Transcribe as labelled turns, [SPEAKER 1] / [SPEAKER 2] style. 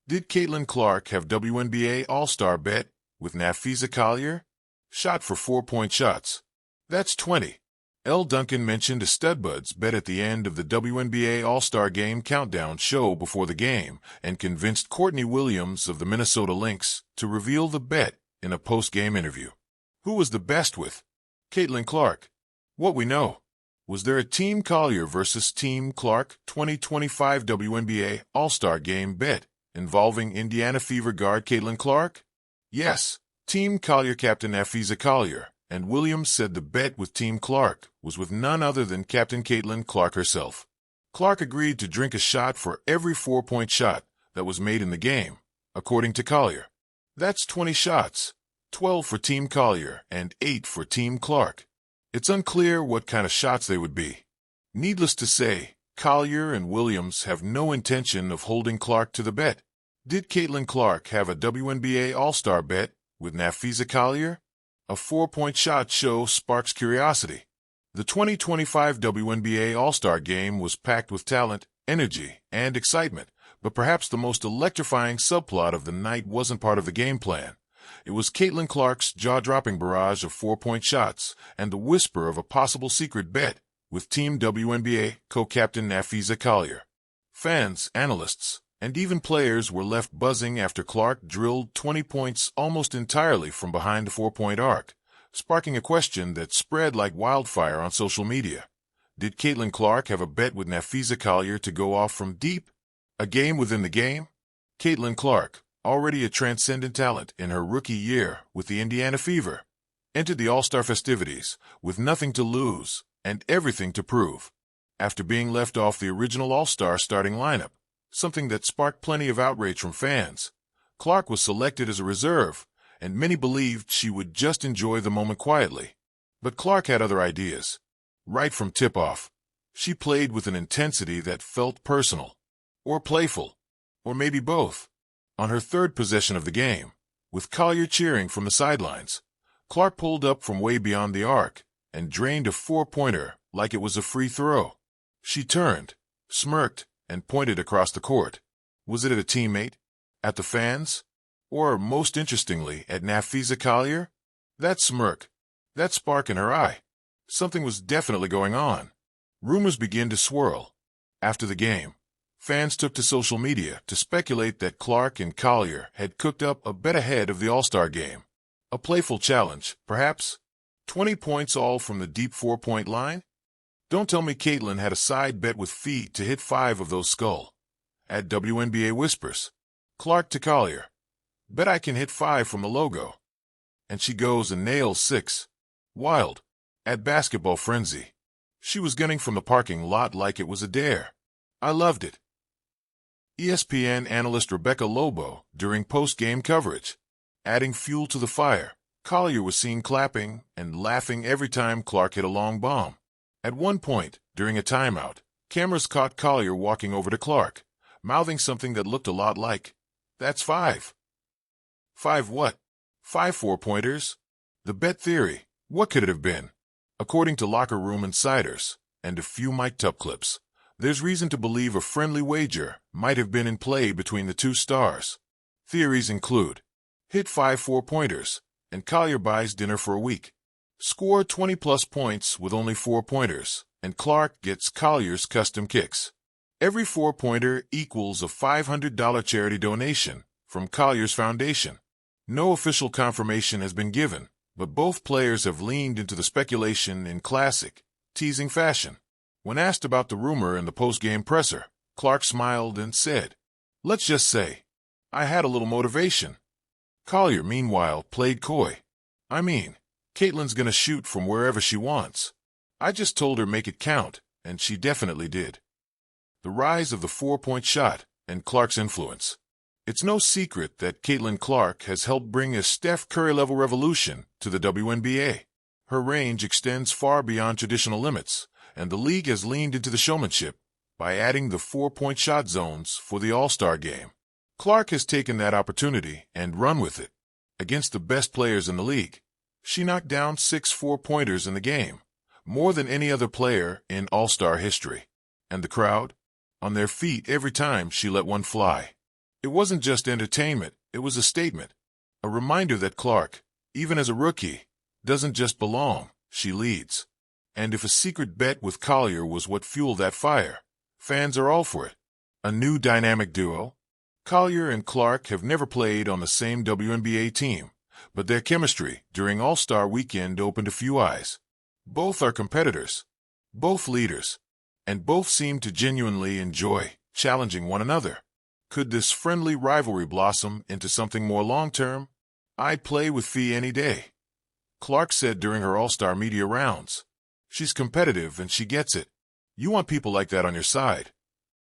[SPEAKER 1] Did Caitlin Clark have WNBA All Star bet with Napheesa Collier Shot for 4-point shots? That's 20. L. Duncan mentioned a StudBuds bet at the end of the WNBA All Star Game countdown show before the game and convinced Courtney Williams of the Minnesota Lynx to reveal the bet in a post-game interview. Who was the best with Caitlin Clark? What we know. Was there a Team Collier versus Team Clark 2025 WNBA All Star Game bet involving Indiana Fever guard Caitlin Clark? Yes. Team Collier captain Napheesa Collier and Williams said the bet with Team Clark was with none other than Captain Caitlin Clark herself. Clark agreed to drink a shot for every 4-point shot that was made in the game, according to Collier. That's 20 shots, 12 for Team Collier and 8 for Team Clark. It's unclear what kind of shots they would be. Needless to say, Collier and Williams have no intention of holding Clark to the bet. Did Caitlin Clark have a WNBA All Star bet with Napheesa Collier? A 4-point shot show sparks curiosity. The 2025 WNBA All Star Game was packed with talent, energy, and excitement, but perhaps the most electrifying subplot of the night wasn't part of the game plan. It was Caitlin Clark's jaw-dropping barrage of 4-point shots and the whisper of a possible secret bet with Team WNBA co-captain Napheesa Collier. Fans, analysts, and even players were left buzzing after Clark drilled 20 points almost entirely from behind the 4-point arc, sparking a question that spread like wildfire on social media. Did Caitlin Clark have a bet with Napheesa Collier to go off from deep? A game within the game? Caitlin Clark, already a transcendent talent in her rookie year with the Indiana Fever, entered the All-Star festivities with nothing to lose and everything to prove. After being left off the original All-Star starting lineup, something that sparked plenty of outrage from fans, Clark was selected as a reserve, and many believed she would just enjoy the moment quietly. But Clark had other ideas. Right from tip-off, she played with an intensity that felt personal, or playful, or maybe both. On her third possession of the game, with Collier cheering from the sidelines, Clark pulled up from way beyond the arc and drained a 4-pointer like it was a free throw. She turned, smirked, and pointed across the court. Was it at a teammate? At the fans? Or, most interestingly, at Napheesa Collier? That smirk, that spark in her eye. Something was definitely going on. Rumors began to swirl. After the game, fans took to social media to speculate that Clark and Collier had cooked up a bet ahead of the All-Star Game. A playful challenge, perhaps? 20 points all from the deep 4-point line? Don't tell me Caitlin had a side bet with feet to hit 5 of those skull. At WNBA Whispers, Clark to Collier, bet I can hit 5 from the logo. And she goes and nails 6. Wild. At Basketball Frenzy, she was gunning from the parking lot like it was a dare. I loved it. ESPN analyst Rebecca Lobo during post-game coverage, adding fuel to the fire. Collier was seen clapping and laughing every time Clark hit a long bomb. At one point, during a timeout, cameras caught Collier walking over to Clark, mouthing something that looked a lot like, "That's 5. 5 what? 5 4-pointers? The bet theory, what could it have been? According to locker room insiders and a few mic'd up clips, there's reason to believe a friendly wager might have been in play between the two stars. Theories include, hit 5 4-pointers, and Collier buys dinner for a week. Score 20-plus points with only 4-pointers, and Clark gets Collier's custom kicks. Every 4-pointer equals a $500 charity donation from Collier's foundation. No official confirmation has been given, but both players have leaned into the speculation in classic, teasing fashion. When asked about the rumor in the post-game presser, Clark smiled and said, "Let's just say, I had a little motivation." Collier, meanwhile, played coy. "I mean, Caitlin's gonna shoot from wherever she wants. I just told her make it count, and she definitely did." The rise of the 4-point shot and Clark's influence. It's no secret that Caitlin Clark has helped bring a Steph Curry-level revolution to the WNBA. Her range extends far beyond traditional limits, and the league has leaned into the showmanship by adding the 4-point shot zones for the All-Star Game. Clark has taken that opportunity and run with it. Against the best players in the league, she knocked down 6 4-pointers in the game, more than any other player in All-Star history. And the crowd? On their feet every time she let one fly. It wasn't just entertainment, it was a statement. A reminder that Clark, even as a rookie, doesn't just belong, she leads. And if a secret bet with Collier was what fueled that fire, fans are all for it. A new dynamic duo? Collier and Clark have never played on the same WNBA team, but their chemistry during All Star Weekend opened a few eyes. Both are competitors, both leaders, and both seem to genuinely enjoy challenging one another. Could this friendly rivalry blossom into something more long-term? I'd play with Fee any day, Clark said during her All-Star media rounds. She's competitive and she gets it. You want people like that on your side.